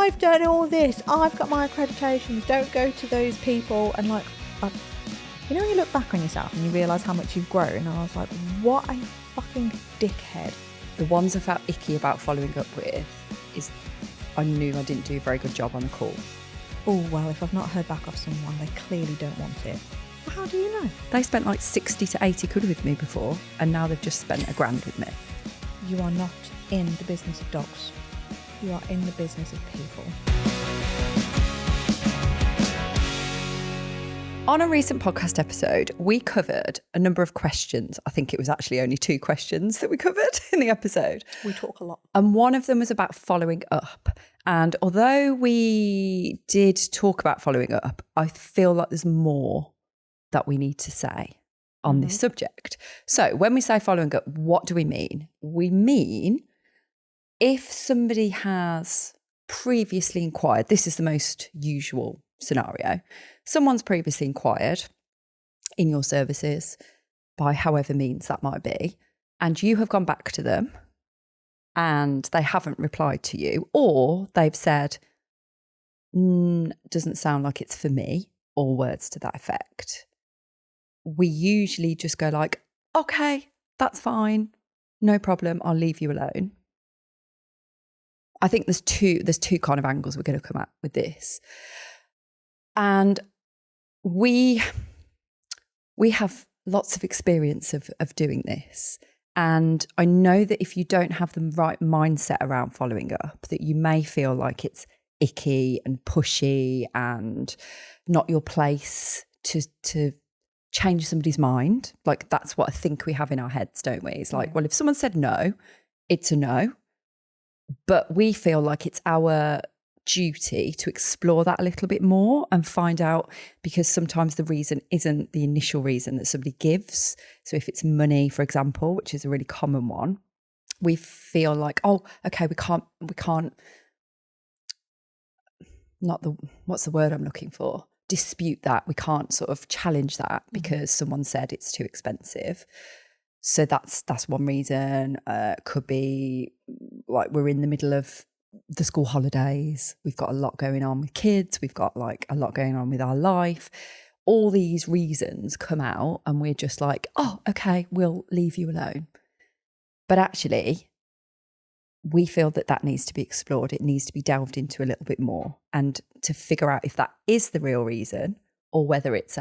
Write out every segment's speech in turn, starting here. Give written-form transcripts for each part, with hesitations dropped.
I've done all this. I've got my accreditations. Don't go to those people. And like, you know, when you look back on yourself and you realise how much you've grown, and I was like, what a fucking dickhead. The ones I felt icky about following up with is I knew I didn't do a very good job on the call. Oh, well, if I've not heard back off someone, they clearly don't want it. Well, how do you know? They spent like 60 to 80 quid with me before, and now they've just spent £1,000 with me. You are not in the business of dogs. You are in the business of people. On a recent podcast episode, we covered a number of questions. I think it was actually only 2 questions that we covered in the episode. We talk a lot. And one of them was about following up. And although we did talk about following up, I feel like there's more that we need to say on this subject. So when we say following up, what do we mean? We mean if somebody has previously inquired, this is the most usual scenario. Someone's previously inquired in your services by however means that might be, and you have gone back to them and they haven't replied to you, or they've said, doesn't sound like it's for me, or words to that effect. We usually just go like, okay, that's fine. No problem. I'll leave you alone. I think there's two kind of angles we're going to come at with this. And we have lots of experience of doing this. And I know that if you don't have the right mindset around following up, that you may feel like it's icky and pushy and not your place to change somebody's mind. Like, that's what I think we have in our heads, don't we? It's like, well, if someone said no, it's a no. But we feel like it's our duty to explore that a little bit more and find out, because sometimes the reason isn't the initial reason that somebody gives. So if it's money, for example, which is a really common one, we feel like, oh, okay, we can't, what's the word I'm looking for? Dispute that. We can't sort of challenge that because someone said it's too expensive. So that's one reason. Could be like we're in the middle of the school holidays. We've got a lot going on with kids. We've got like a lot going on with our life. All these reasons come out and we're just like, oh, okay, we'll leave you alone. But actually, we feel that needs to be explored. It needs to be delved into a little bit more, and to figure out if that is the real reason or whether it's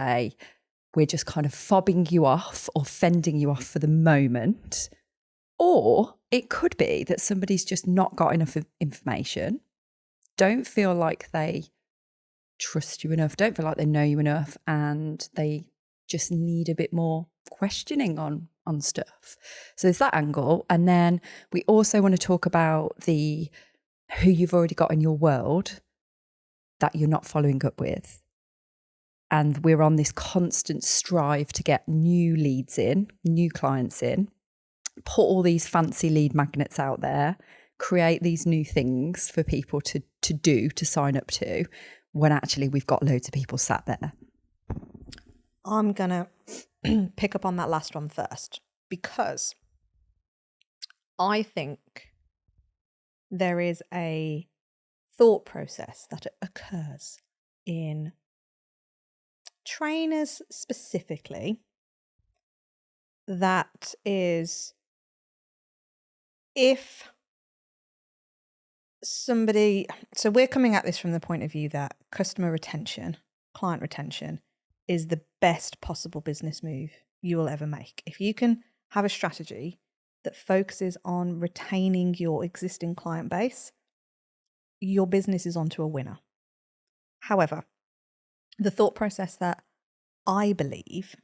we're just kind of fobbing you off or fending you off for the moment. Or it could be that somebody's just not got enough information, don't feel like they trust you enough, don't feel like they know you enough, and they just need a bit more questioning on stuff. So there's that angle. And then we also want to talk about who you've already got in your world that you're not following up with. And we're on this constant strive to get new leads in, new clients in, put all these fancy lead magnets out there, create these new things for people to sign up to, when actually we've got loads of people sat there. I'm going to pick up on that last one first, because I think there is a thought process that occurs in trainers specifically that is, if somebody, so we're coming at this from the point of view that customer retention, client retention is the best possible business move you will ever make. If you can have a strategy that focuses on retaining your existing client base, your business is onto a winner. However, the thought process that I believe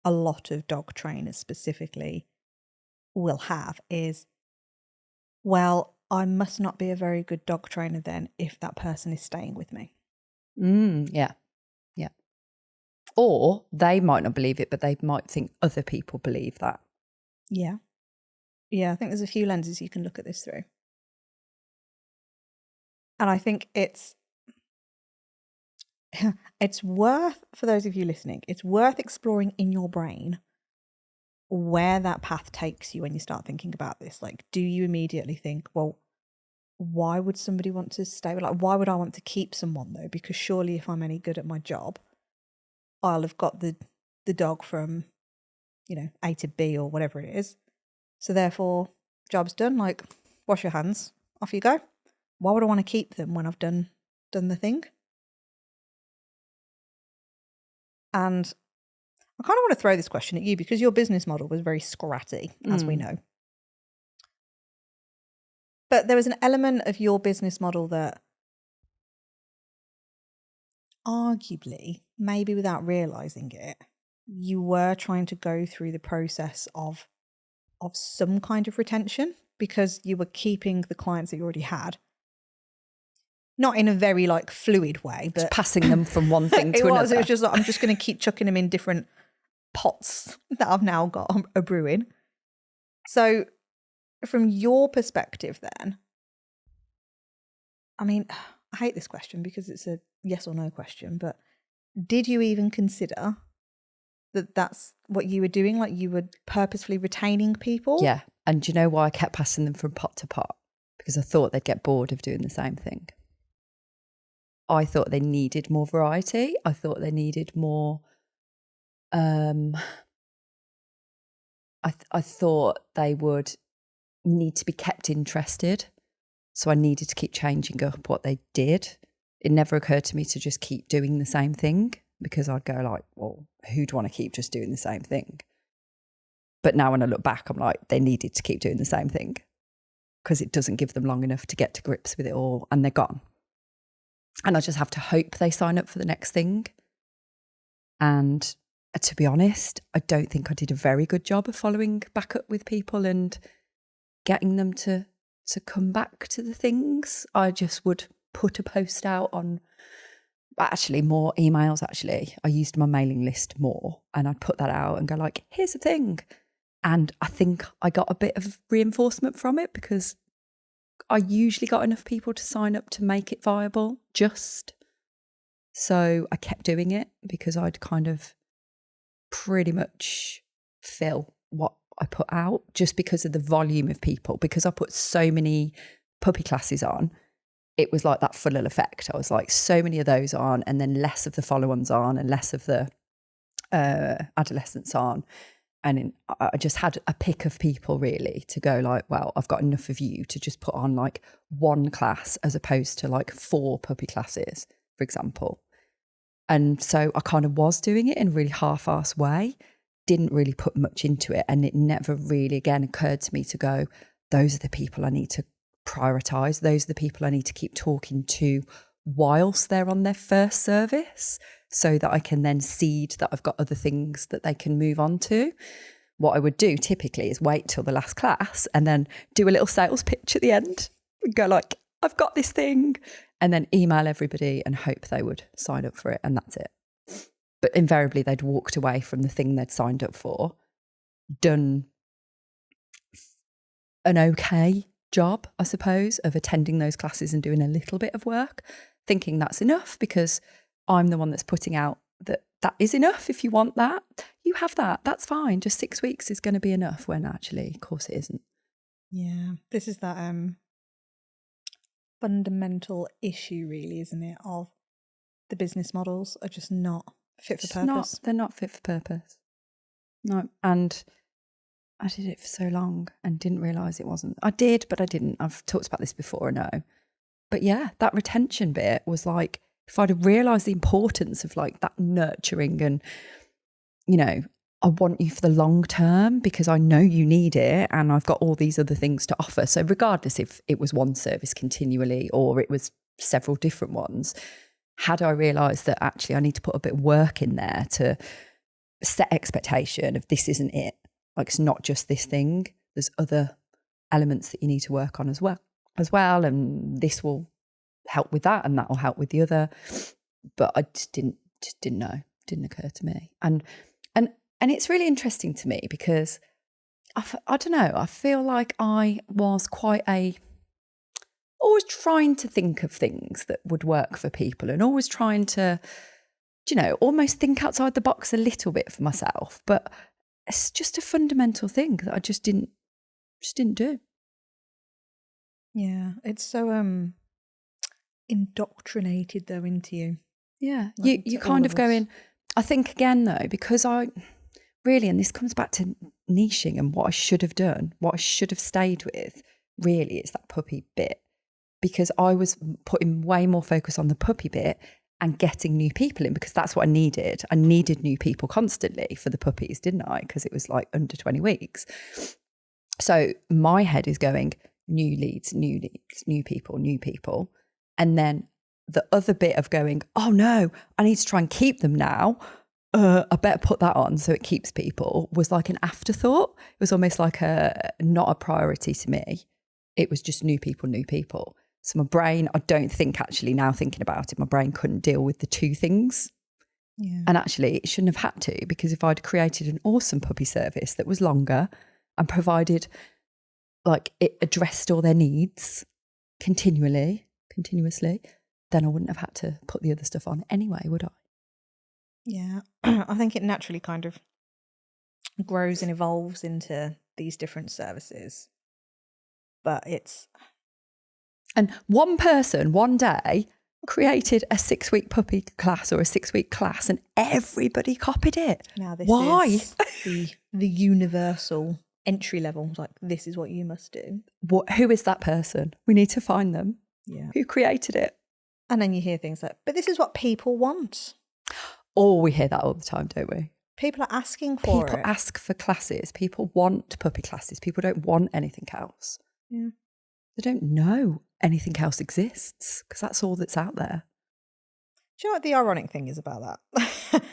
a lot of dog trainers specifically will have is, well, I must not be a very good dog trainer then if that person is staying with me. Yeah. Or they might not believe it, but they might think other people believe that. Yeah. Yeah, I think there's a few lenses you can look at this through. And I think it's worth, for those of you listening, it's worth exploring in your brain where that path takes you when you start thinking about this. Like, do you immediately think, well, why would somebody want to stay? Like, why would I want to keep someone though? Because surely if I'm any good at my job, I'll have got the dog from, A to B or whatever it is. So therefore, job's done. Like, wash your hands, off you go. Why would I want to keep them when I've done the thing? And I kind of want to throw this question at you because your business model was very scratty, as we know. But there was an element of your business model that arguably, maybe without realizing it, you were trying to go through the process of some kind of retention because you were keeping the clients that you already had. Not in a very fluid way, but just passing them from one thing to another. It was just like, I'm just going to keep chucking them in different pots that I've now got a brewing. So from your perspective then, I mean, I hate this question because it's a yes or no question, but did you even consider that that's what you were doing? Like you were purposefully retaining people? Yeah. And do you know why I kept passing them from pot to pot? Because I thought they'd get bored of doing the same thing. I thought they needed more variety. I thought they needed more. I thought they would need to be kept interested. So I needed to keep changing up what they did. It never occurred to me to just keep doing the same thing because I'd go like, well, who'd want to keep just doing the same thing? But now when I look back, I'm like, they needed to keep doing the same thing because it doesn't give them long enough to get to grips with it all and they're gone. And I just have to hope they sign up for the next thing. And to be honest, I don't think I did a very good job of following back up with people and getting them to come back to the things. I just would put a post out on, actually more emails actually. I used my mailing list more and I'd put that out and go like, here's the thing. And I think I got a bit of reinforcement from it because I usually got enough people to sign up to make it viable, just. So I kept doing it because I'd kind of pretty much fill what I put out just because of the volume of people. Because I put so many puppy classes on, it was like that funnel effect. I was like, so many of those on and then less of the follow-ons on and less of the adolescents on. And I just had a pick of people really to go like, well, I've got enough of you to just put on like one class as opposed to like 4 puppy classes, for example. And so I kind of was doing it in a really half-assed way, didn't really put much into it. And it never really, again, occurred to me to go, those are the people I need to prioritise. Those are the people I need to keep talking to whilst they're on their first service so that I can then seed that I've got other things that they can move on to. What I would do typically is wait till the last class and then do a little sales pitch at the end and go like, I've got this thing, and then email everybody and hope they would sign up for it, and that's it. But invariably they'd walked away from the thing they'd signed up for, done an okay job, I suppose, of attending those classes and doing a little bit of work, thinking that's enough because I'm the one that's putting out that is enough. If you want that, you have that. That's fine. Just 6 weeks is going to be enough, when actually, of course, it isn't. Yeah, this is that fundamental issue, really, isn't it? Of the business models are just not fit for purpose. They're not fit for purpose. No, and I did it for so long and didn't realise it wasn't. I did, but I didn't. I've talked about this before, I know. But yeah, that retention bit was like, if I'd have realised the importance of like that nurturing and, you know, I want you for the long term because I know you need it and I've got all these other things to offer. So regardless if it was one service continually or it was several different ones, had I realised that actually I need to put a bit of work in there to set expectation of this isn't it. Like it's not just this thing. There's other elements that you need to work on as well. And this will help with that and that will help with the other. But I just didn't know. Didn't occur to me. And it's really interesting to me because I don't know, I feel like I was always trying to think of things that would work for people and always trying to, you know, almost think outside the box a little bit for myself. But it's just a fundamental thing that I just didn't do. Yeah, it's so indoctrinated though into you. Yeah, Like, you to all kind of of go us. in. I think again though, because I really, and this comes back to niching and what I should have done, what I should have stayed with, really, it's that puppy bit. Because I was putting way more focus on the puppy bit and getting new people in, because that's what I needed. I needed new people constantly for the puppies, didn't I? Because it was like under 20 weeks. So my head is going new leads, new people. And then the other bit of going, oh no, I need to try and keep them now. I better put that on so it keeps people, was like an afterthought. It was almost like not a priority to me. It was just new people. So my brain, I don't think actually, now thinking about it, my brain couldn't deal with the two things. Yeah. And actually it shouldn't have had to, because if I'd created an awesome puppy service that was longer and provided, like, it addressed all their needs continuously, then I wouldn't have had to put the other stuff on anyway, would I? Yeah. I think it naturally kind of grows and evolves into these different services. But it's And one person, one day, created a 6-week puppy class or a 6-week class, and everybody copied it. now this Why? is the universal entry level. It's like, this is what you must do. Who is that person? We need to find them. Yeah. Who created it? And then you hear things like, but this is what people want. Oh, we hear that all the time, don't we? People are asking for People it. ask for classes. People want puppy classes. People don't want anything else. Yeah. They don't know anything else exists, because that's all that's out there. Do you know what the ironic thing is about that?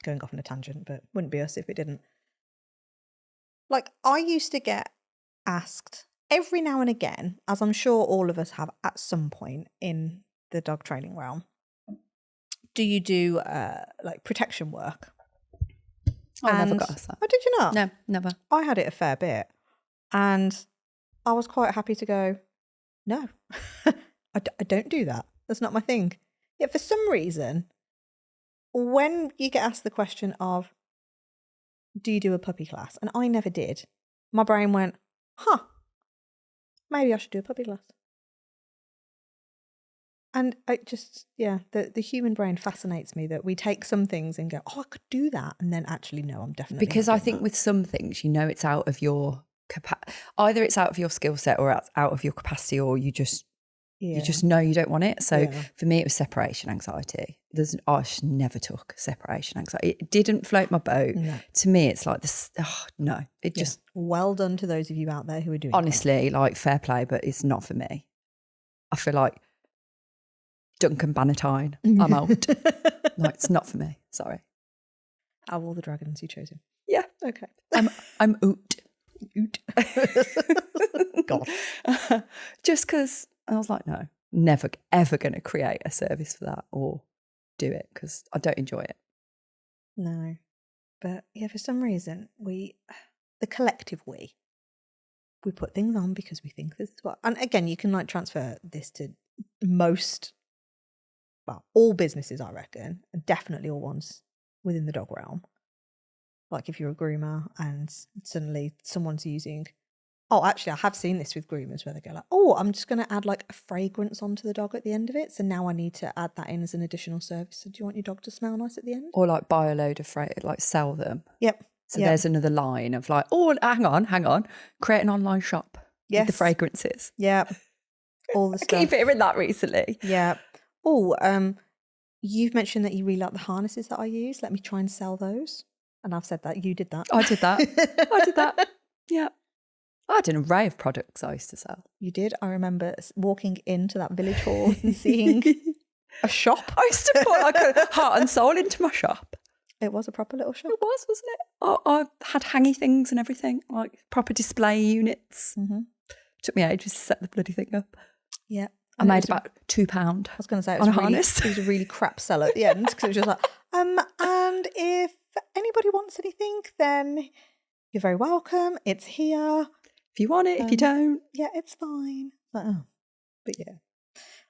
Going off on a tangent, but wouldn't be us if it didn't. Like, I used to get asked every now and again, as I'm sure all of us have at some point in the dog training realm, do you do like protection work? I never got asked that. Oh, did you not? No, never. I had it a fair bit. And I was quite happy to go, no, I don't do that. That's not my thing. Yet for some reason, when you get asked the question of, do you do a puppy class? And I never did. My brain went, maybe I should do a puppy class. And it just, the human brain fascinates me, that we take some things and go, oh, I could do that. And then actually, no, I'm definitely Because not I doing think that. with some things, it's out of your either it's out of your skill set or out of your capacity, or you just know you don't want it. So for me, it was separation anxiety. I never took separation anxiety. It didn't float my boat. No. To me, it's like this. Oh, no, it just, well done to those of you out there who are doing honestly, like, fair play, but it's not for me. I feel like Duncan Bannatyne. I'm out. No, it's not for me. Sorry. Out of all the dragons, you chose him. Yeah. Okay. I'm oot. Oot. God. Just because I was like, no, never ever going to create a service for that or do it, because I don't enjoy it. No. But yeah, for some reason, the collective we put things on because we think this is what, and again, you can like transfer this to all businesses, I reckon, and definitely all ones within the dog realm. Like if you're a groomer and suddenly someone's using, actually I have seen this with groomers where they go like, I'm just going to add like a fragrance onto the dog at the end of it. So now I need to add that in as an additional service. So do you want your dog to smell nice at the end? Or like buy a load of like sell them. Yep. So there's another line of like, hang on, create an online shop with the fragrances. Yeah. All the stuff. I keep hearing that recently. Yeah. You've mentioned that you really like the harnesses that I use. Let me try and sell those. And I've said that. You did that. I did that. Yeah. I had an array of products I used to sell. You did. I remember walking into that village hall and seeing a shop. I used to put like a heart and soul into my shop. It was a proper little shop. It was, wasn't it? I had hangy things and everything, like proper display units. Mm-hmm. Took me ages to set the bloody thing up. Yeah. I made about £2. I was going to say, on a harness. It was a really crap sell at the end, because it was just like, and if anybody wants anything, then you're very welcome. It's here. If you want it, if you don't. Yeah, it's fine. But yeah.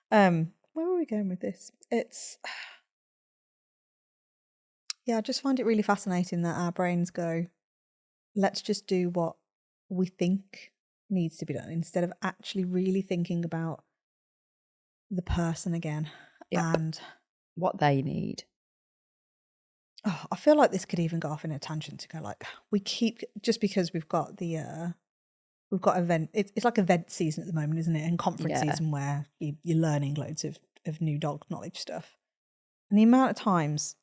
Where were we going with this? I just find it really fascinating that our brains go, let's just do what we think needs to be done instead of actually really thinking about the person again. Yep. And what they need. I feel like this could even go off in a tangent to go like, we keep, just because we've got event, it's like event season at the moment, isn't it? And conference season where you're learning loads of new dog knowledge stuff. And the amount of times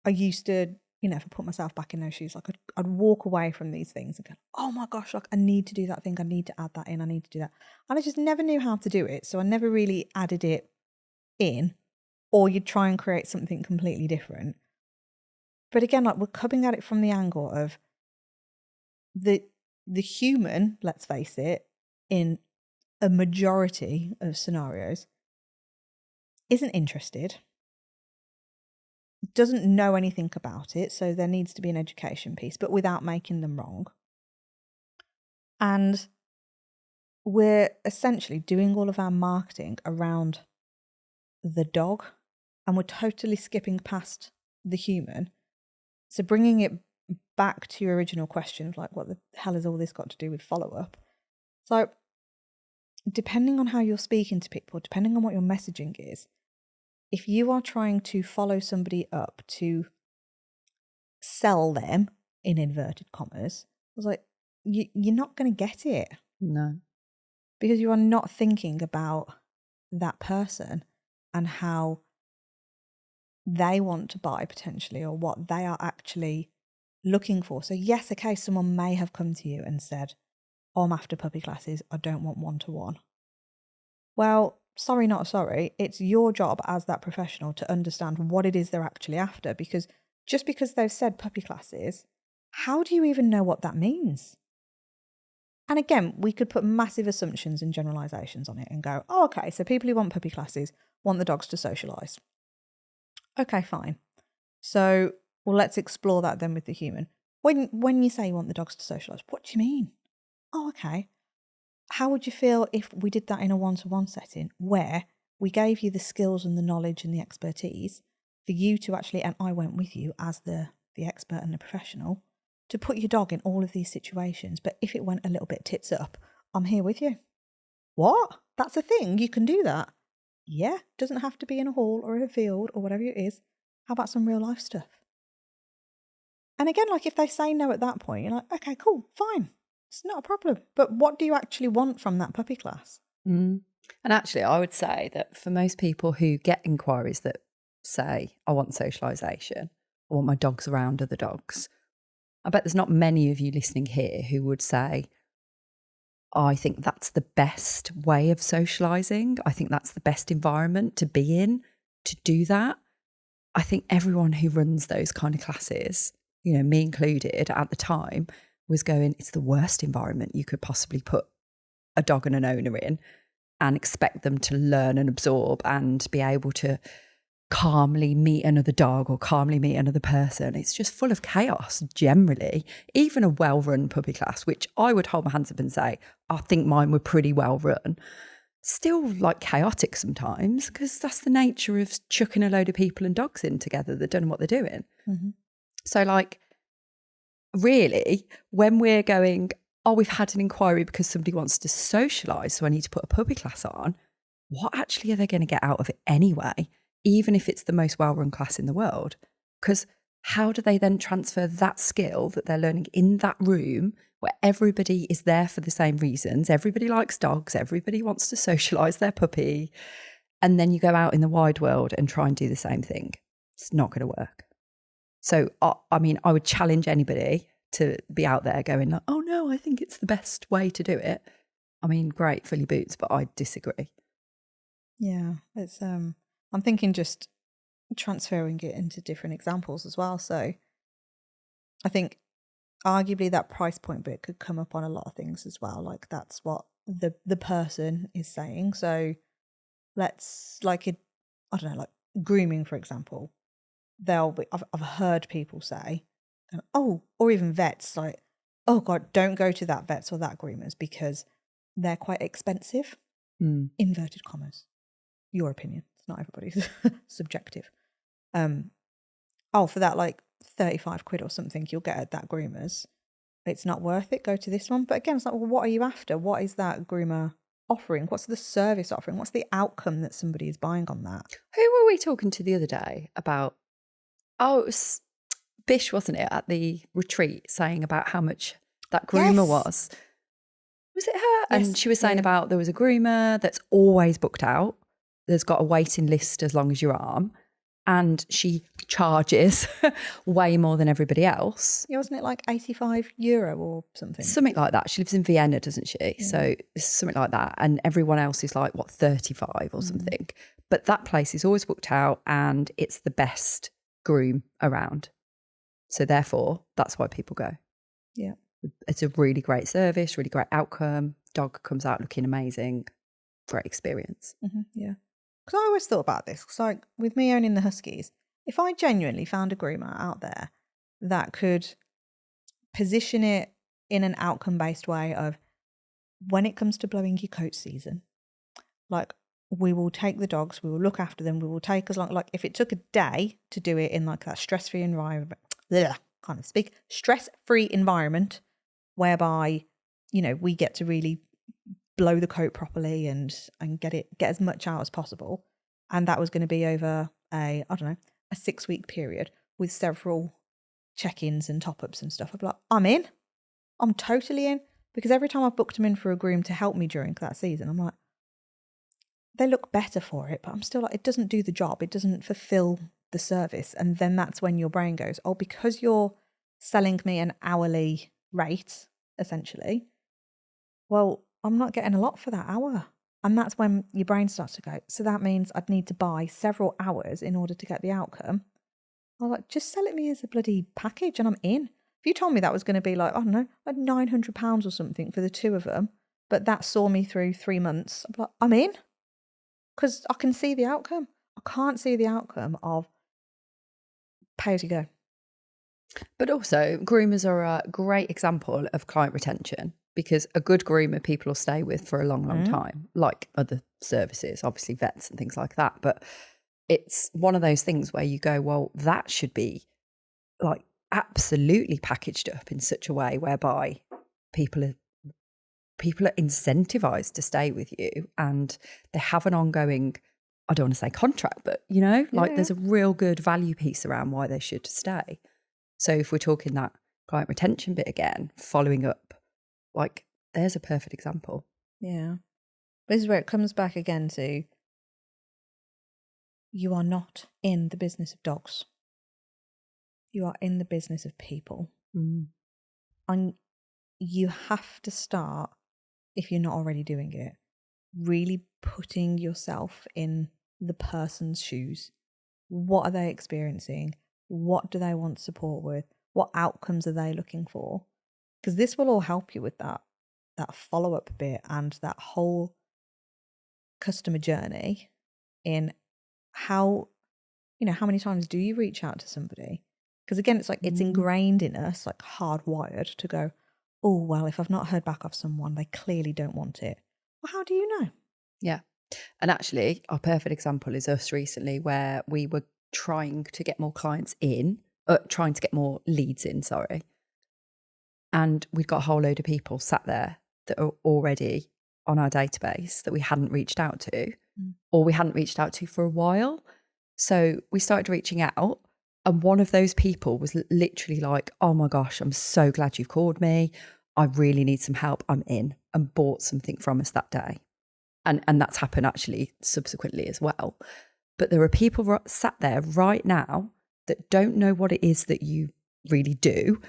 I used to, if I put myself back in those shoes, like I'd walk away from these things and go, oh my gosh, like I need to do that thing. I need to add that in. I need to do that. And I just never knew how to do it. So I never really added it in, or you'd try and create something completely different. But again, like we're coming at it from the angle of the human, let's face it, in a majority of scenarios, isn't interested, doesn't know anything about it, so there needs to be an education piece, but without making them wrong. And we're essentially doing all of our marketing around the dog, and we're totally skipping past the human. So bringing it back to your original question of like, what the hell has all this got to do with follow-up? So depending on how you're speaking to people, depending on what your messaging is, if you are trying to follow somebody up to sell them, in inverted commas, I was like, you're not going to get it. No. Because you are not thinking about that person and how they want to buy potentially, or what they are actually looking for. So yes, okay, someone may have come to you and said, oh, I'm after puppy classes, I don't want one-to-one. Well, sorry, not sorry. It's your job as that professional to understand what it is they're actually after, because just because they've said puppy classes, how do you even know what that means? And again, we could put massive assumptions and generalizations on it and go, oh, okay, so people who want puppy classes want the dogs to socialize. Okay, fine. So, well, let's explore that then with the human. When you say you want the dogs to socialize, what do you mean? Oh, okay. How would you feel if we did that in a one-to-one setting where we gave you the skills and the knowledge and the expertise for you to actually, and I went with you as the expert and the professional, to put your dog in all of these situations, but if it went a little bit tits up, I'm here with you. What? That's a thing? You can do that? Yeah, doesn't have to be in a hall or a field or whatever it is. How about some real life stuff? And again, like if they say no at that point, you're like, okay, cool, fine. It's not a problem. But what do you actually want from that puppy class? Mm. And actually, I would say that for most people who get inquiries that say, I want socialisation, I want my dogs around other dogs, I bet there's not many of you listening here who would say, I think that's the best way of socialising. I think that's the best environment to be in to do that. I think everyone who runs those kind of classes, me included at the time, was going, it's the worst environment you could possibly put a dog and an owner in and expect them to learn and absorb and be able to calmly meet another dog or calmly meet another person. It's just full of chaos generally. Even a well-run puppy class, which I would hold my hands up and say, I think mine were pretty well run, still like chaotic sometimes, because that's the nature of chucking a load of people and dogs in together that don't know what they're doing. Mm-hmm. So like, really, when we're going, oh, we've had an inquiry because somebody wants to socialise, so I need to put a puppy class on, what actually are they going to get out of it anyway, even if it's the most well-run class in the world? Because how do they then transfer that skill that they're learning in that room where everybody is there for the same reasons, everybody likes dogs, everybody wants to socialise their puppy, and then you go out in the wide world and try and do the same thing? It's not going to work. So, I mean, I would challenge anybody to be out there going like, oh no, I think it's the best way to do it. I mean, great, fill your boots, but I disagree. Yeah, it's I'm thinking just transferring it into different examples as well. So I think arguably that price point bit could come up on a lot of things as well. Like that's what the person is saying. So let's I don't know, like grooming, for example. I've heard people say, oh, or even vets, like, oh God, don't go to that vets or that groomers because they're quite expensive. Inverted commas. Your opinion. It's not everybody's. Subjective. For that like 35 quid or something you'll get at that groomers, it's not worth it, go to this one. But again, it's like, well, what are you after? What is that groomer offering? What's the service offering? What's the outcome that somebody is buying on that? Who were we talking to the other day about? Oh, it was Bish, wasn't it, at the retreat, saying about how much that groomer was. Was it her? Yes. And she was saying about there was a groomer that's always booked out. There's got a waiting list as long as your arm. And she charges way more than everybody else. Yeah, wasn't it like €85 or something? Something like that. She lives in Vienna, doesn't she? Yeah. So it's something like that. And everyone else is like, what, 35 or something. But that place is always booked out and it's the best groom around. So therefore, that's why people go. Yeah. It's a really great service, really great outcome. Dog comes out looking amazing. Great experience. Yeah. Because I always thought about this. Because like with me owning the Huskies, if I genuinely found a groomer out there that could position it in an outcome-based way of when it comes to blowing your coat season, like we will take the dogs, we will look after them, we will take as long, like if it took a day to do it in like that stress-free environment, stress-free environment whereby, you know, we get to really blow the coat properly and get as much out as possible. And that was going to be over a 6-week period with several check-ins and top-ups and stuff. I'd be like, I'm in. I'm totally in. Because every time I've booked them in for a groom to help me during that season, I'm like, they look better for it, but I'm still like, it doesn't do the job. It doesn't fulfill the service. And then that's when your brain goes, oh, because you're selling me an hourly rate, essentially, well, I'm not getting a lot for that hour. And that's when your brain starts to go, so that means I'd need to buy several hours in order to get the outcome. I'm like, just sell it me as a bloody package and I'm in. If you told me that was going to be like, I don't know, like £900 or something for the two of them, but that saw me through 3 months, I'm like, I'm in. Because I can see the outcome. I can't see the outcome of pay as you go. But also, groomers are a great example of client retention because a good groomer people will stay with for a long, long time, like other services, obviously vets and things like that. But it's one of those things where you go, well, that should be like absolutely packaged up in such a way whereby people are incentivized to stay with you and they have an ongoing, I don't want to say contract, but you know, like there's a real good value piece around why they should stay. So if we're talking that client retention bit again, following up, like there's a perfect example. Yeah. This is where it comes back again to, you are not in the business of dogs. You are in the business of people. And you have to start, if you're not already doing it, really putting yourself in the person's shoes. What are they experiencing? What do they want support with? What outcomes are they looking for? Because this will all help you with that follow-up bit and that whole customer journey in how many times do you reach out to somebody? Because again, it's like it's ingrained in us, like hardwired to go, oh, well, if I've not heard back off someone, they clearly don't want it. Well, how do you know? Yeah. And actually, our perfect example is us recently where we were trying to get more clients in, trying to get more leads in, sorry. And we'd got a whole load of people sat there that are already on our database that we hadn't reached out to or we hadn't reached out to for a while. So we started reaching out and one of those people was literally like, oh my gosh, I'm so glad you've called me. I really need some help. I'm in, and bought something from us that day. And that's happened actually subsequently as well. But there are people sat there right now that don't know what it is that you really do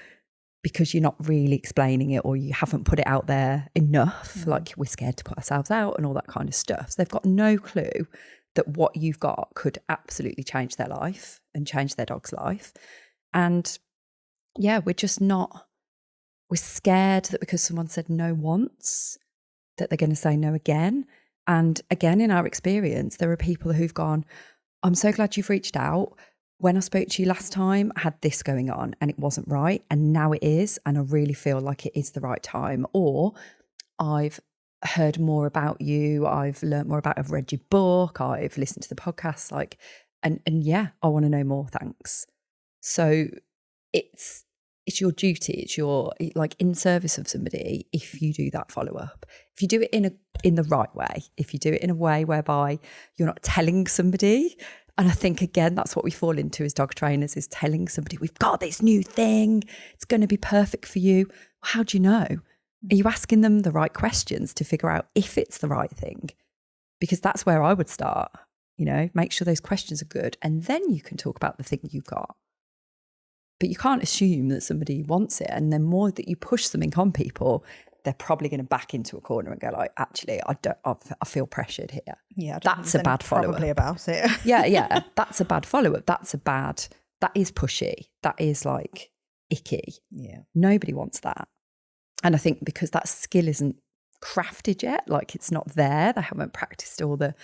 because you're not really explaining it or you haven't put it out there enough. Like we're scared to put ourselves out and all that kind of stuff. So they've got no clue that what you've got could absolutely change their life and change their dog's life. And yeah, we're scared that because someone said no once, that they're going to say no again. And again, in our experience, there are people who've gone, I'm so glad you've reached out. When I spoke to you last time, I had this going on and it wasn't right. And now it is. And I really feel like it is the right time. Or I've heard more about you. I've learned more about, I've read your book. I've listened to the podcast, and yeah, I want to know more. Thanks. So it's it's your duty, it's your, like, in service of somebody, if you do that follow-up, if you do it in the right way, if you do it in a way whereby you're not telling somebody. And I think, again, that's what we fall into as dog trainers, is telling somebody, we've got this new thing, it's going to be perfect for you. How do you know? Are you asking them the right questions to figure out if it's the right thing? Because that's where I would start, make sure those questions are good. And then you can talk about the thing you've got. But you can't assume that somebody wants it. And the more that you push something on people, they're probably going to back into a corner and go like, actually, I feel pressured here. Yeah, that's a bad follow-up. Probably about it. yeah, that's a bad follow-up. That is pushy. That is like icky. Yeah. Nobody wants that. And I think because that skill isn't crafted yet, like it's not there, they haven't practiced all the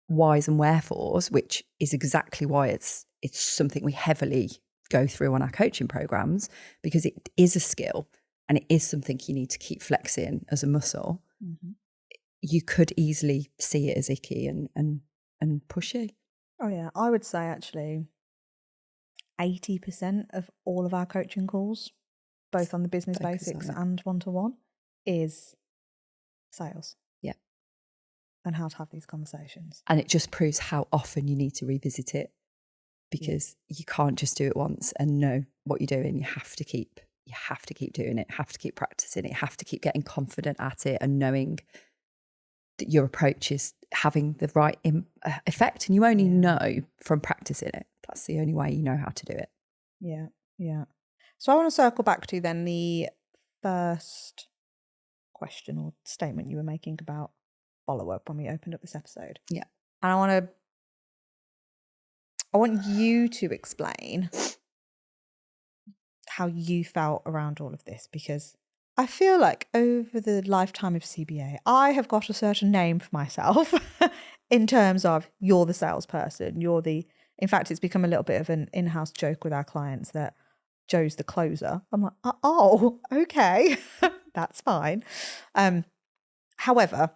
whys and wherefores, which is exactly why it's something we heavily go through on our coaching programs, because it is a skill. And it is something you need to keep flexing as a muscle. Mm-hmm. You could easily see it as icky and pushy. Oh yeah, I would say actually 80% of all of our coaching calls, both on the business basics and one-to-one, is sales. Yeah. And how to have these conversations. And it just proves how often you need to revisit it, because you can't just do it once and know what you're doing. You have to keep doing it, have to keep practicing it, have to keep getting confident at it and knowing that your approach is having the right effect. And you only know from practicing it. That's the only way you know how to do it. Yeah, yeah. So I want to circle back to then the first question or statement you were making about follow-up when we opened up this episode. Yeah. And I want you to explain how you felt around all of this, because I feel like over the lifetime of CBA, I have got a certain name for myself in terms of you're the salesperson, in fact, it's become a little bit of an in-house joke with our clients that Joe's the closer. I'm like, oh, okay, that's fine. However,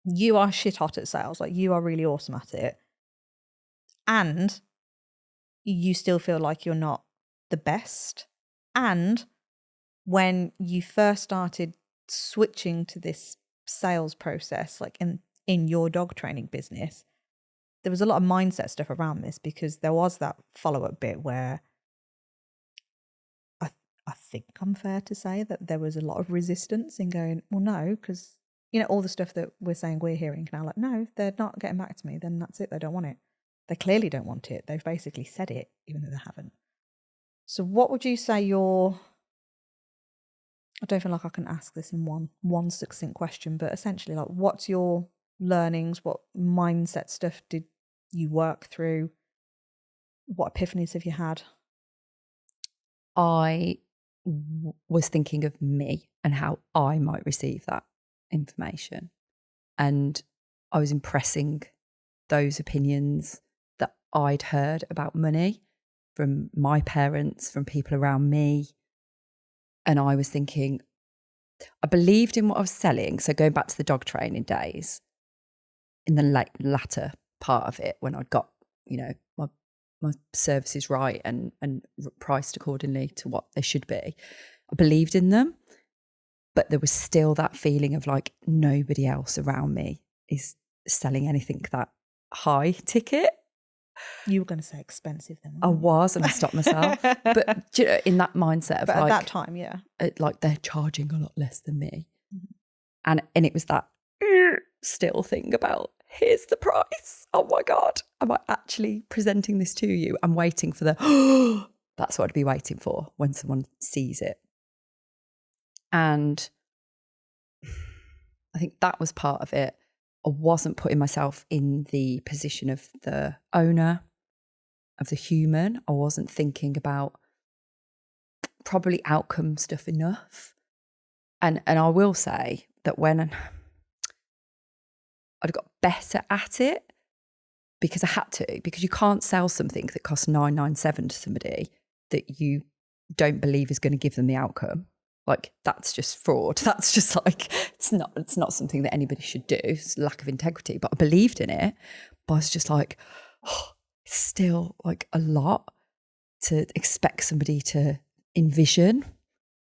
you are shit hot at sales, like you are really awesome at it. And you still feel like you're not the best. And when you first started switching to this sales process, like in your dog training business, there was a lot of mindset stuff around this, because there was that follow-up bit where I think I'm fair to say that there was a lot of resistance in going, well, no, because, all the stuff that we're saying we're hearing now, like, no, if they're not getting back to me, then that's it. They don't want it. They clearly don't want it. They've basically said it, even though they haven't. So what would you say I don't feel like I can ask this in one succinct question, but essentially, like, what's your learnings? What mindset stuff did you work through? What epiphanies have you had? I was thinking of me and how I might receive that information. And I was impressing those opinions that I'd heard about money from my parents, from people around me. And I was thinking, I believed in what I was selling. So going back to the dog training days, in the latter part of it, when I'd got, my services right and priced accordingly to what they should be, I believed in them. But there was still that feeling of like, nobody else around me is selling anything that high ticket. You were going to say expensive then. I was, and I stopped myself. But in that mindset of, but like, at that time, yeah, like they're charging a lot less than me, and it was that still thing about, here's the price. Oh my God, am I actually presenting this to you? I'm waiting for the that's what I'd be waiting for when someone sees it. And I think that was part of it. I wasn't putting myself in the position of the owner, of the human. I wasn't thinking about probably outcome stuff enough. And I will say that when I'd got better at it, because I had to, because you can't sell something that costs $997 to somebody that you don't believe is going to give them the outcome. Like, that's just fraud. That's just like, it's not something that anybody should do. It's lack of integrity. But I believed in it. But I was just like, it's still like a lot to expect somebody to envision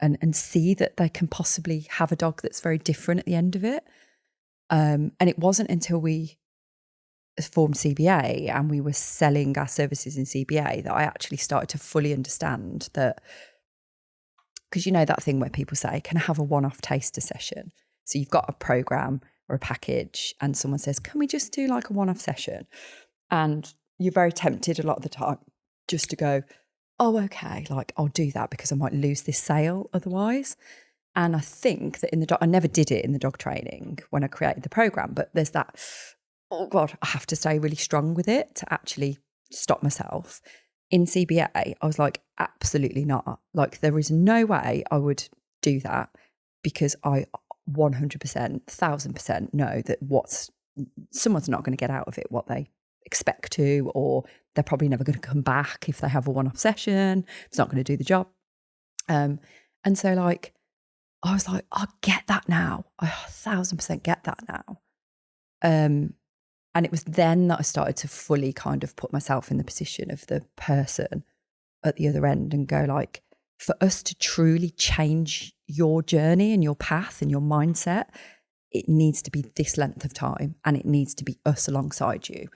and see that they can possibly have a dog that's very different at the end of it. And it wasn't until we formed CBA and we were selling our services in CBA that I actually started to fully understand that, because you know that thing where people say, can I have a one-off taster session? So you've got a program or a package and someone says, can we just do like a one-off session? And you're very tempted a lot of the time just to go, oh, okay, like I'll do that because I might lose this sale otherwise. And I think that I never did it in the dog training when I created the program, but there's that, oh God, I have to stay really strong with it to actually stop myself. In CBA, I was like, absolutely not. Like there is no way I would do that because I 100%, 1000% know that someone's not going to get out of it what they expect to, or they're probably never going to come back if they have a one-off session. It's not going to do the job. And so like, I was like, I get that now. I 1000% get that now. And it was then that I started to fully kind of put myself in the position of the person at the other end and go like, for us to truly change your journey and your path and your mindset, it needs to be this length of time and it needs to be us alongside you.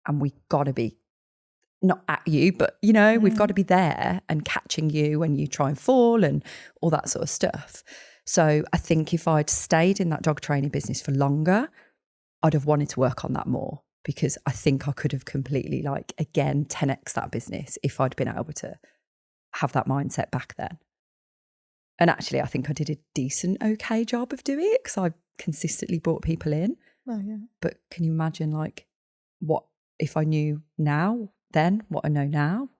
And we got to be not at you, but you know, we've got to be there and catching you when you try and fall and all that sort of stuff. So I think if I'd stayed in that dog training business for longer, I'd have wanted to work on that more, because I think I could have completely like, again, 10x that business if I'd been able to have that mindset back then. And actually, I think I did a decent, okay job of doing it because I consistently brought people in. Oh, yeah. But can you imagine like what if I knew now, then what I know now?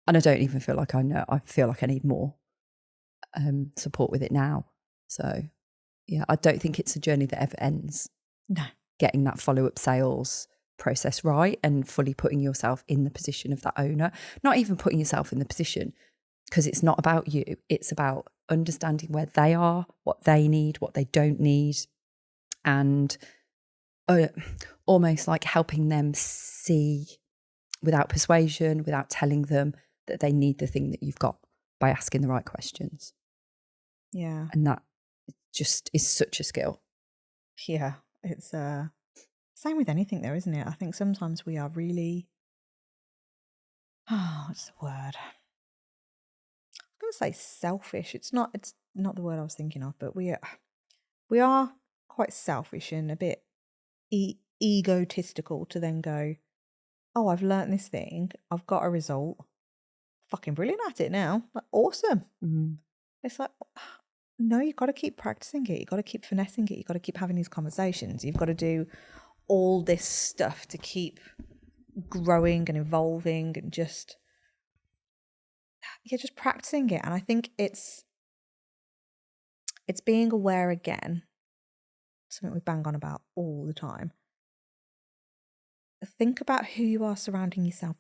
And I don't even feel like I know. I feel like I need more support with it now. So yeah, I don't think it's a journey that ever ends. No. Getting that follow-up sales process right and fully putting yourself in the position of that owner, not even putting yourself in the position, because it's not about you. It's about understanding where they are, what they need, what they don't need, and almost like helping them see without persuasion, without telling them that they need the thing that you've got, by asking the right questions. Yeah. And that just is such a skill. Yeah. It's same with anything though, isn't it? I think sometimes we are really, what's the word? I'm going to say selfish. It's not the word I was thinking of, but we are quite selfish and a bit egotistical to then go, oh, I've learnt this thing. I've got a result. Fucking brilliant at it now. Like, awesome. Mm-hmm. It's like, no, you've got to keep practicing it. You've got to keep finessing it. You've got to keep having these conversations. You've got to do all this stuff to keep growing and evolving and just practicing it. And I think it's being aware again, something we bang on about all the time. Think about who you are surrounding yourself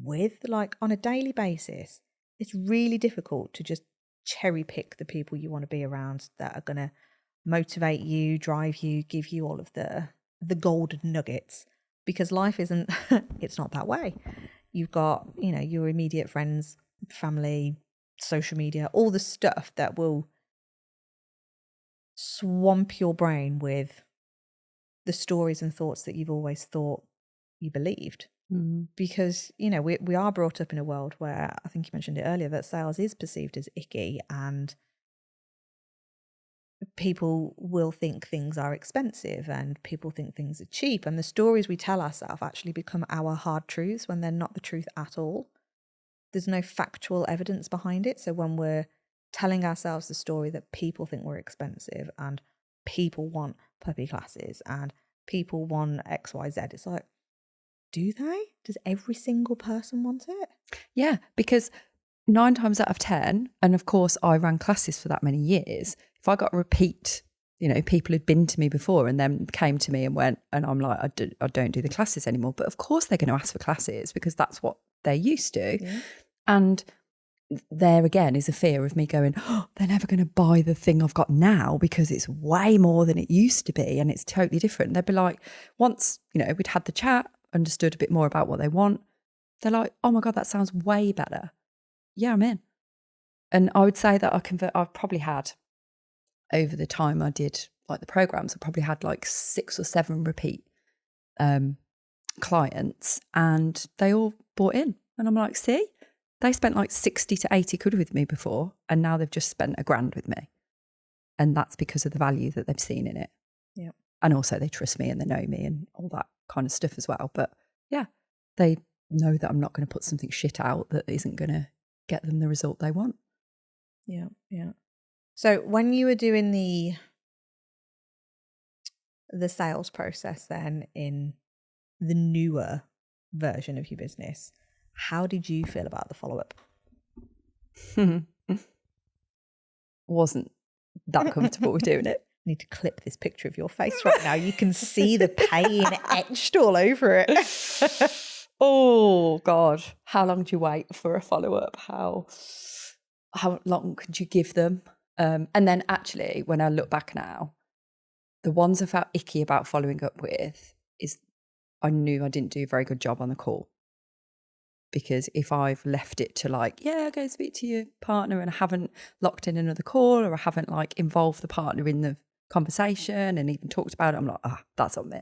with, like on a daily basis. It's really difficult to just cherry pick the people you want to be around that are going to motivate you, drive you, give you all of the golden nuggets, because life isn't, it's not that way. You've got, you know, your immediate friends, family, social media, all the stuff that will swamp your brain with the stories and thoughts that you've always thought you believed. Because, you know, we are brought up in a world where, I think you mentioned it earlier, that sales is perceived as icky and people will think things are expensive and people think things are cheap, and the stories we tell ourselves actually become our hard truths when they're not the truth at all. There's no factual evidence behind it. So when we're telling ourselves the story that people think we're expensive and people want puppy classes and people want XYZ, it's like, do they? Does every single person want it? Yeah, because 9 times out of 10, and of course I ran classes for that many years, if I got a repeat, you know, people had been to me before and then came to me and went, and I'm like, I don't do the classes anymore. But of course they're going to ask for classes because that's what they're used to. Yeah. And there again is a fear of me going, oh, they're never going to buy the thing I've got now because it's way more than it used to be and it's totally different. They'd be like, once, you know, we'd had the chat, understood a bit more about what they want, they're like, oh my God, that sounds way better. Yeah, I'm in. And I would say that I've probably had, over the time I did like the programs, I probably had like 6 or 7 repeat clients, and they all bought in. And I'm like, see, they spent like 60 to 80 quid with me before, and now they've just spent £1,000 with me. And that's because of the value that they've seen in it. Yeah. And also they trust me and they know me and all that kind of stuff as well. But yeah, they know that I'm not going to put something shit out that isn't going to get them the result they want. Yeah, yeah. So when you were doing the sales process then in the newer version of your business, how did you feel about the follow-up? Wasn't that comfortable with doing it. I need to clip this picture of your face right now. You can see the pain etched all over it. Oh God, how long do you wait for a follow-up? How long could you give them? And then actually, when I look back now, the ones I felt icky about following up with is I knew I didn't do a very good job on the call. Because if I've left it to like, yeah, go speak to your partner, and I haven't locked in another call, or I haven't like involved the partner in the conversation and even talked about it, I'm like, that's on me.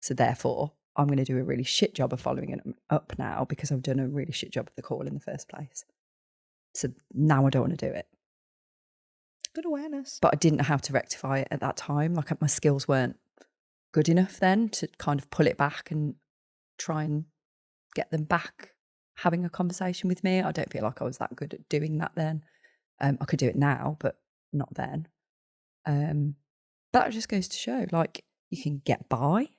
So therefore, I'm going to do a really shit job of following it up now because I've done a really shit job of the call in the first place. So now I don't want to do it. Good awareness. But I didn't know how to rectify it at that time. Like my skills weren't good enough then to kind of pull it back and try and get them back having a conversation with me. I don't feel like I was that good at doing that then. I could do it now, but not then. That just goes to show, like, you can get by,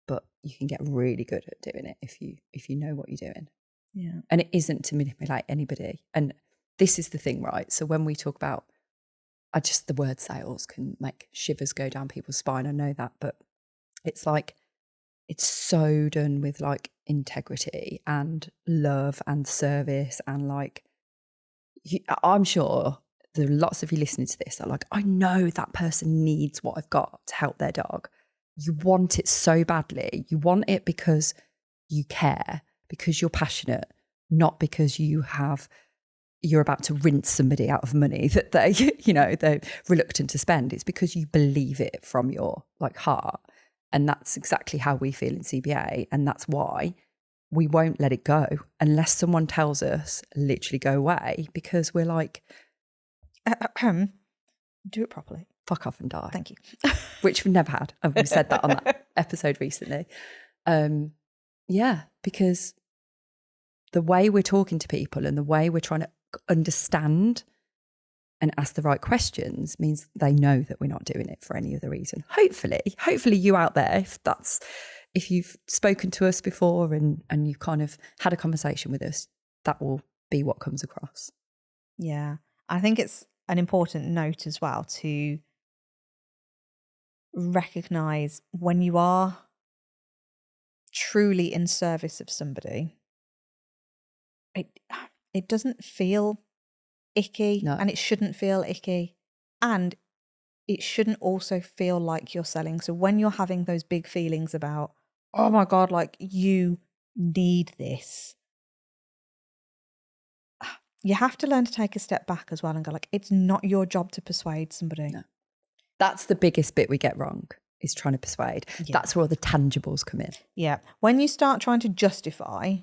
but you can get really good at doing it if you know what you're doing. Yeah. And it isn't to manipulate anybody. And this is the thing, right? So when we talk about, the word sales can make shivers go down people's spine. I know that, but it's like, it's so done with like integrity and love and service, and like, I'm sure there are lots of you listening to this that are like, I know that person needs what I've got to help their dog. You want it so badly. You want it because you care, because you're passionate, not because you're about to rinse somebody out of money that they're reluctant to spend. It's because you believe it from your like heart. And that's exactly how we feel in CBA. And that's why we won't let it go unless someone tells us literally go away, because we're like, do it properly. Fuck off and die. Thank you. Which we've never had. And we said that on that episode recently. Yeah, because the way we're talking to people and the way we're trying to understand and ask the right questions means they know that we're not doing it for any other reason. Hopefully you out there, if you've spoken to us before and you've kind of had a conversation with us, that will be what comes across. Yeah. I think it's an important note as well to recognize when you are truly in service of somebody, it doesn't feel icky. No. And it shouldn't feel icky, and it shouldn't also feel like you're selling. So when you're having those big feelings about, oh my God, like you need this, you have to learn to take a step back as well and go like, it's not your job to persuade somebody. No. That's the biggest bit we get wrong, is trying to persuade. Yeah. That's where all the tangibles come in. Yeah. When you start trying to justify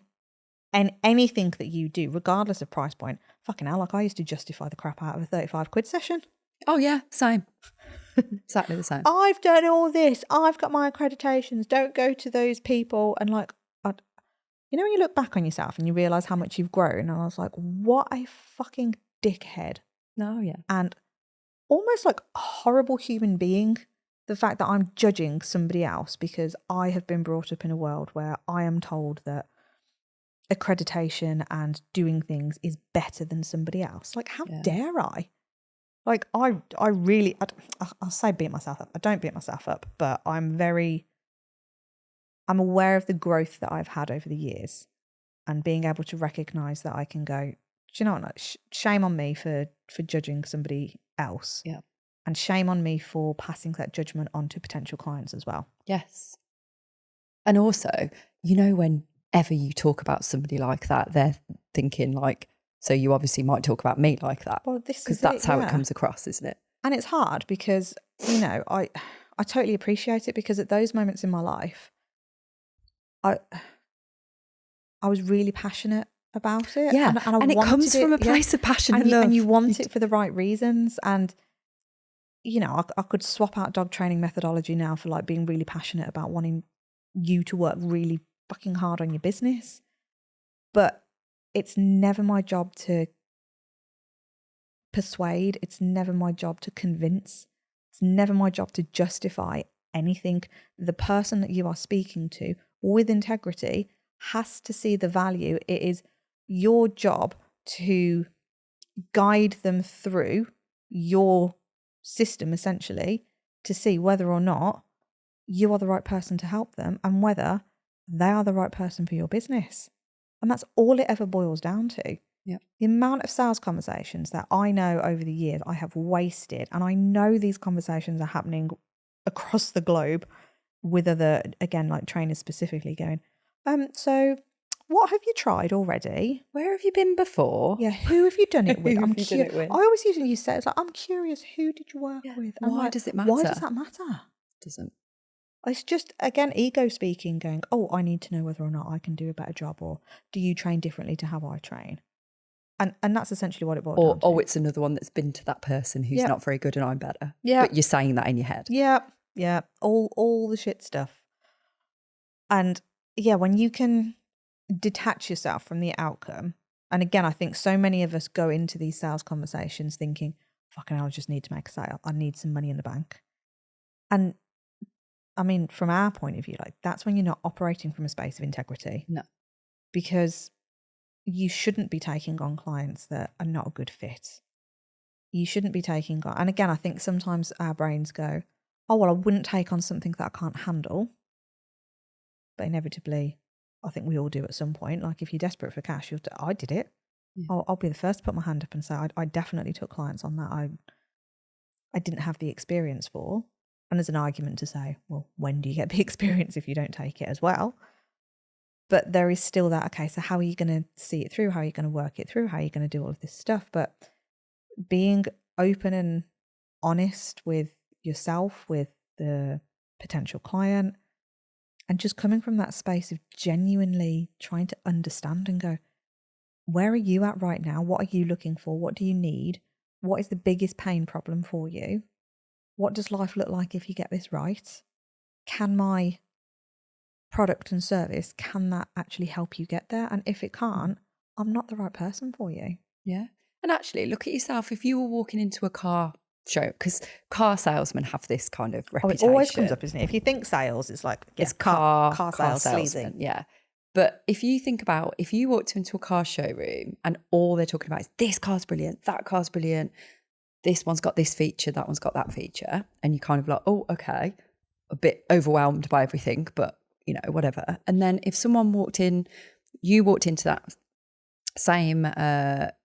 anything that you do, regardless of price point, fucking hell, like I used to justify the crap out of a 35 quid session. Oh yeah, same. Exactly the same. I've done all this. I've got my accreditations. Don't go to those people. And like, when you look back on yourself and you realise how much you've grown, and I was like, what a fucking dickhead. Oh yeah. And almost like a horrible human being. The fact that I'm judging somebody else because I have been brought up in a world where I am told that accreditation and doing things is better than somebody else. Like, how dare I? Like, I really, I'll say beat myself up. I don't beat myself up, but I'm aware of the growth that I've had over the years, and being able to recognize that I can go, do you know what? Like, shame on me for judging somebody else. Yeah. And shame on me for passing that judgment on to potential clients as well. Yes. And also, whenever you talk about somebody like that, they're thinking like, So you obviously might talk about me like that. Well, this because is that's it, how yeah. it comes across, isn't it? And it's hard because, you know, I totally appreciate it, because at those moments in my life, I was really passionate about it. Yeah. And I it wanted comes from a yeah. place of passion and love. And you want it for the right reasons. And, you know, I could swap out dog training methodology now for like being really passionate about wanting you to work really fucking hard on your business. But it's never my job to persuade. It's never my job to convince. It's never my job to justify anything. The person that you are speaking to with integrity has to see the value. It is your job to guide them through your system, essentially, to see whether or not you are the right person to help them and whether they are the right person for your business. And that's all it ever boils down to. Yeah. The amount of sales conversations that I know over the years I have wasted, and I know these conversations are happening across the globe with other, again, like trainers specifically going, so what have you tried already? Where have you been before? Yeah, who have you done it with? Who I'm have you done it with? I always use say it's like, I'm curious, who did you work with? And Why like, does it matter? Why does that matter? Doesn't. It's just, again, ego speaking, going, oh, I need to know whether or not I can do a better job, or do you train differently to how I train? And that's essentially what it boils down to. Or it's another one that's been to that person who's not very good and I'm better. Yeah. But you're saying that in your head. Yeah. Yeah. All the shit stuff. And yeah, when you can detach yourself from the outcome, and again, I think so many of us go into these sales conversations thinking, fucking hell, I just need to make a sale. I need some money in the bank. And I mean, from our point of view, like that's when you're not operating from a space of integrity. No. Because you shouldn't be taking on clients that are not a good fit. You shouldn't be taking on, and again, I think sometimes our brains go, oh, well, I wouldn't take on something that I can't handle. But inevitably, I think we all do at some point. Like if you're desperate for cash, I did it. Yeah. I'll be the first to put my hand up and say, I definitely took clients on that I didn't have the experience for. And there's an argument to say, well, when do you get the experience if you don't take it as well? But there is still that, okay, so how are you going to see it through? How are you going to work it through? How are you going to do all of this stuff? But being open and honest with yourself, with the potential client, and just coming from that space of genuinely trying to understand and go, where are you at right now? What are you looking for? What do you need? What is the biggest pain problem for you? What does life look like if you get this right? Can my product and service, can that actually help you get there? And if it can't, I'm not the right person for you. Yeah. And actually, look at yourself. If you were walking into a car show, because car salesmen have this kind of reputation. Oh, it always comes up, isn't it? If you think sales, it's like, yeah, it's car sales, sleazy. Yeah. But if you think about, if you walked into a car showroom and all they're talking about is this car's brilliant, that car's brilliant, this one's got this feature, that one's got that feature, and you're kind of like, oh, okay, a bit overwhelmed by everything, but you know, whatever. And then if someone you walked into that same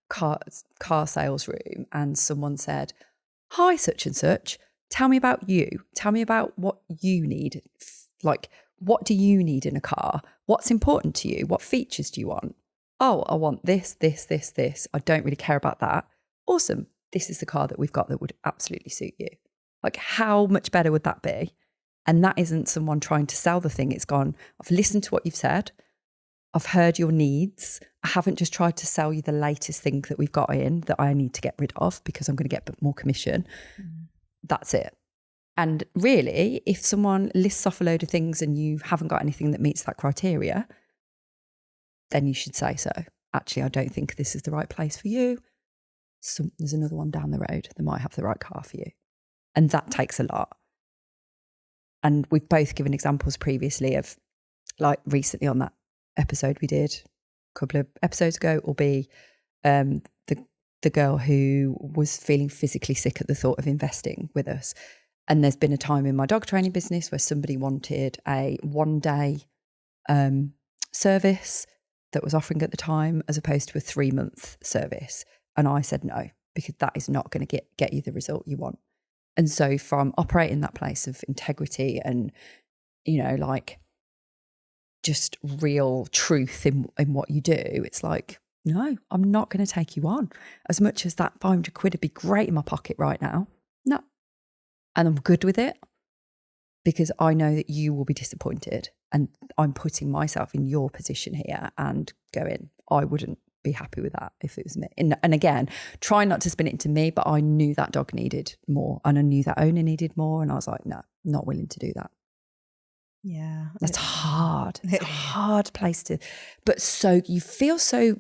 car sales room and someone said, hi, such and such, tell me about you. Tell me about what you need. Like, what do you need in a car? What's important to you? What features do you want? Oh, I want this, this, this, this. I don't really care about that. Awesome. This is the car that we've got that would absolutely suit you. Like, how much better would that be? And that isn't someone trying to sell the thing. It's gone, I've listened to what you've said. I've heard your needs. I haven't just tried to sell you the latest thing that we've got in that I need to get rid of because I'm going to get more commission. That's it. And really, if someone lists off a load of things and you haven't got anything that meets that criteria, then you should say so. Actually, I don't think this is the right place for you. So there's another one down the road that might have the right car for you. And that takes a lot. And we've both given examples previously of, like recently on that episode we did a couple of episodes ago, will be the girl who was feeling physically sick at the thought of investing with us. And there's been a time in my dog training business where somebody wanted a 1-day service that was offering at the time as opposed to a 3-month service. And I said no, because that is not going to get you the result you want. And so from operating that place of integrity and, you know, like just real truth in what you do, it's like, no, I'm not going to take you on. As much as that 500 quid would be great in my pocket right now, no. And I'm good with it because I know that you will be disappointed, and I'm putting myself in your position here and going, I wouldn't be happy with that if it was me. And again, try not to spin it into me, but I knew that dog needed more and I knew that owner needed more. And I was like, no, not willing to do that. Yeah. That's hard. It's a hard place to, but so you feel so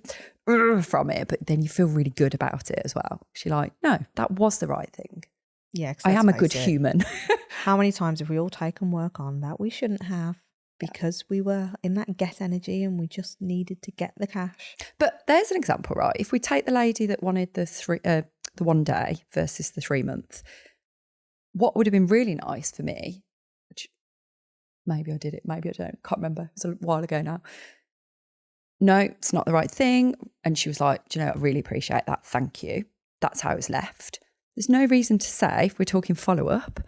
from it, but then you feel really good about it as well. You're like, no, that was the right thing. Yeah. 'cause I let's am a face good it, human. How many times have we all taken work on that we shouldn't have because we were in that get energy and we just needed to get the cash? But there's an example, right? If we take the lady that wanted the 1 day versus the 3 months, what would have been really nice for me, which maybe I did it, maybe I don't, can't remember. It's a while ago now. No, it's not the right thing. And she was like, do you know, I really appreciate that. Thank you. That's how it was left. There's no reason to say, if we're talking follow-up,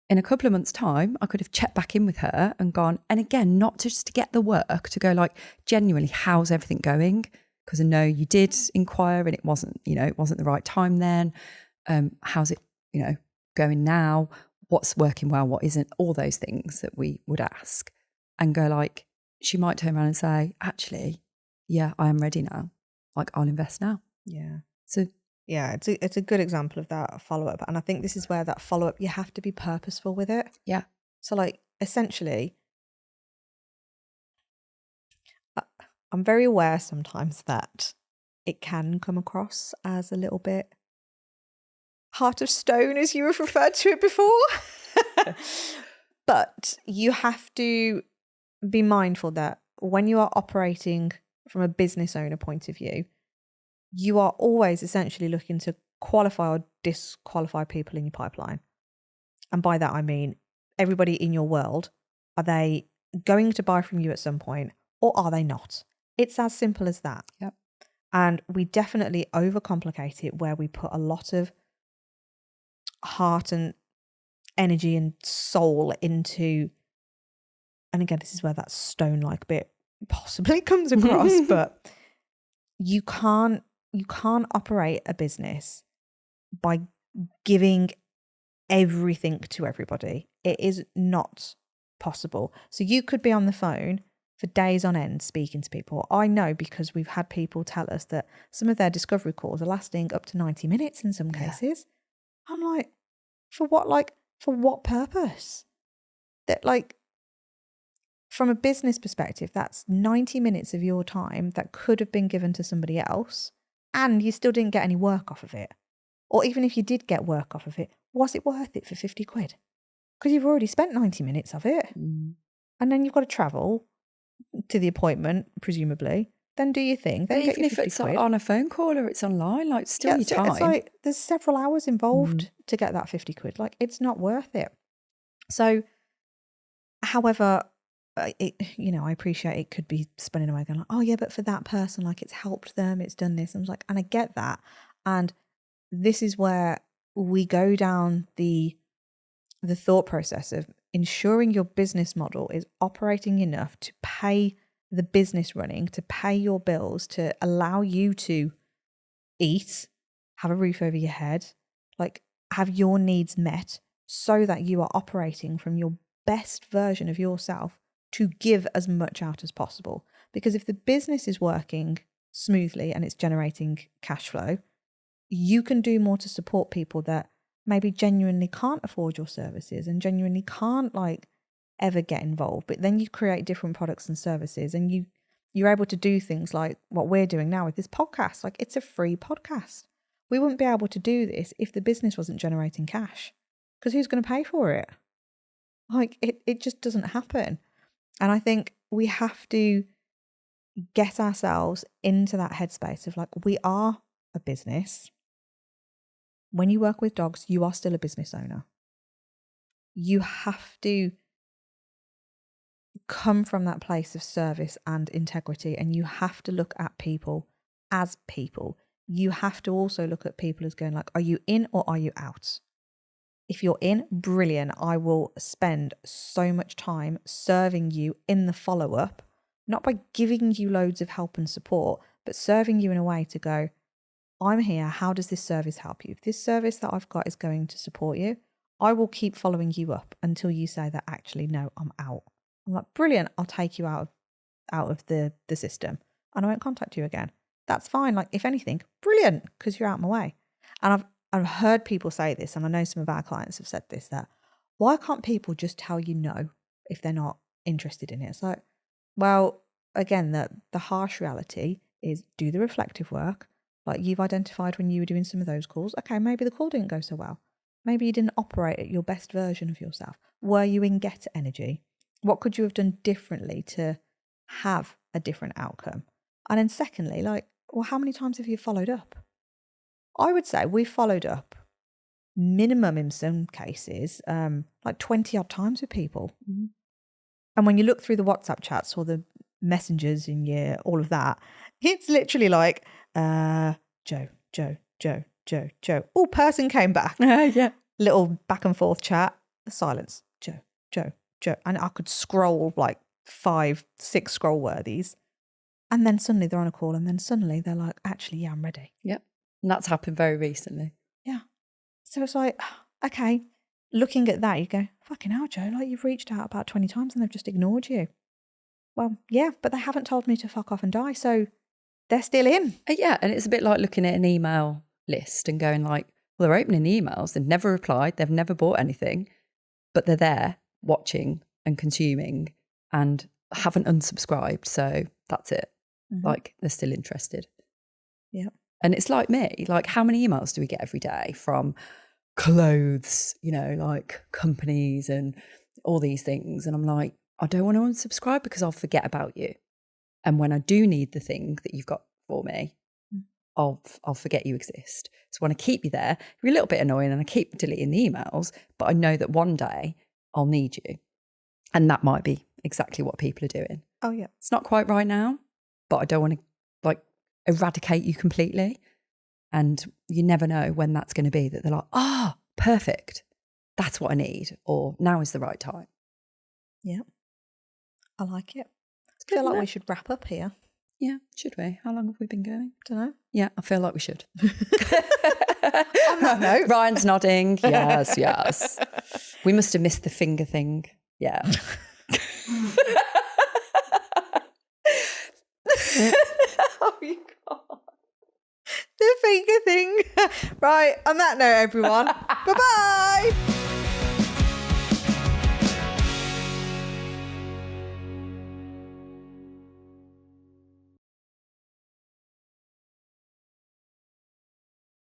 in a couple of months' time, I could have checked back in with her and gone, and again, not just to get the work, to go like, genuinely, how's everything going? Because I know you did inquire and it wasn't, it wasn't the right time then. How's it, going now? What's working well? What isn't? All those things that we would ask and go like, she might turn around and say, actually, yeah, I am ready now. Like, I'll invest now. Yeah. So yeah, it's a good example of that follow-up. And I think this is where that follow-up, you have to be purposeful with it. yeah, So like, essentially, I'm very aware sometimes that it can come across as a little bit heart of stone, as you have referred to it before. But you have to be mindful that when you are operating from a business owner point of view, you are always essentially looking to qualify or disqualify people in your pipeline. And by that, I mean, everybody in your world, are they going to buy from you at some point or are they not? It's as simple as that. Yep. And we definitely overcomplicate it where we put a lot of heart and energy and soul into, and again, this is where that stone-like bit possibly comes across, but you can't operate a business by giving everything to everybody. It is not possible. So you could be on the phone for days on end speaking to people. I know because we've had people tell us that some of their discovery calls are lasting up to 90 minutes in some cases. I'm like, for what purpose? That, like, from a business perspective, that's 90 minutes of your time that could have been given to somebody else and you still didn't get any work off of it. Or even if you did get work off of it, was it worth it for 50 quid? Because you've already spent 90 minutes of it. And then you've got to travel to the appointment, presumably. Then do your thing. Then but get even your if 50 it's quid. on a phone call or it's online, like, still your time. It's like there's several hours involved to get that 50 quid. Like, it's not worth it. So, however, I appreciate it could be spinning away going like, oh yeah, but for that person, like, it's helped them, it's done this. I was like, and I get that. And this is where we go down the thought process of ensuring your business model is operating enough to pay the business running, to pay your bills, to allow you to eat, have a roof over your head, like, have your needs met so that you are operating from your best version of yourself to give as much out as possible. Because if the business is working smoothly and it's generating cash flow, you can do more to support people that maybe genuinely can't afford your services and genuinely can't, like, ever get involved. But then you create different products and services and you're able to do things like what we're doing now with this podcast. Like, it's a free podcast. We wouldn't be able to do this if the business wasn't generating cash, because who's going to pay for it? Like, it just doesn't happen. And I think we have to get ourselves into that headspace of, like, we are a business. When you work with dogs, you are still a business owner. You have to come from that place of service and integrity, and you have to look at people as people. You have to also look at people as going like, are you in or are you out? If you're in, brilliant. I will spend so much time serving you in the follow-up, not by giving you loads of help and support, but serving you in a way to go, I'm here. How does this service help you? If this service that I've got is going to support you, I will keep following you up until you say that actually, no, I'm out. I'm like, brilliant. I'll take you out of the system and I won't contact you again. That's fine. Like, if anything, brilliant, because you're out of my way. And I've heard people say this, and I know some of our clients have said this, that why can't people just tell you no if they're not interested in it? It's like, well, again, the harsh reality is do the reflective work. Like you've identified when you were doing some of those calls, okay, maybe the call didn't go so well. Maybe you didn't operate at your best version of yourself. Were you in get energy? What could you have done differently to have a different outcome? And then secondly, like, well, how many times have you followed up? I would say we followed up minimum in some cases, like 20 odd times with people. Mm-hmm. And when you look through the WhatsApp chats or the messengers in your, all of that, it's literally like, Joe. Oh, person came back. Yeah. Little back and forth chat, silence. Joe. And I could scroll like 5, 6 scroll worthies. And then suddenly they're on a call and then suddenly they're like, actually, yeah, I'm ready. Yep. And that's happened very recently. Yeah. So it's like, okay, looking at that, you go, fucking hell, Joe, like you've reached out about 20 times and they've just ignored you. Well, yeah, but they haven't told me to fuck off and die. So they're still in. Yeah. And it's a bit like looking at an email list and going like, well, they're opening the emails. They've never replied. They've never bought anything, but they're there watching and consuming and haven't unsubscribed. So that's it. Mm-hmm. Like they're still interested. Yeah. And it's like me, like how many emails do we get every day from clothes, you know, like companies and all these things. And I'm like, I don't want to unsubscribe because I'll forget about you. And when I do need the thing that you've got for me, I'll forget you exist. So I want to keep you there. You're a little bit annoying and I keep deleting the emails, but I know that one day I'll need you. And that might be exactly what people are doing. Oh, yeah. It's not quite right now, but I don't want to like eradicate you completely. And you never know when that's going to be that they're like, perfect. That's what I need. Or now is the right time. Yeah. I like it. I feel like we should wrap up here. Yeah, should we? How long have we been going? Don't know. Yeah, I feel like we should. On that note. Ryan's nodding. Yes. We must have missed the finger thing. Yeah. Oh, you can't. The finger thing. Right, on that note, everyone. Bye-bye.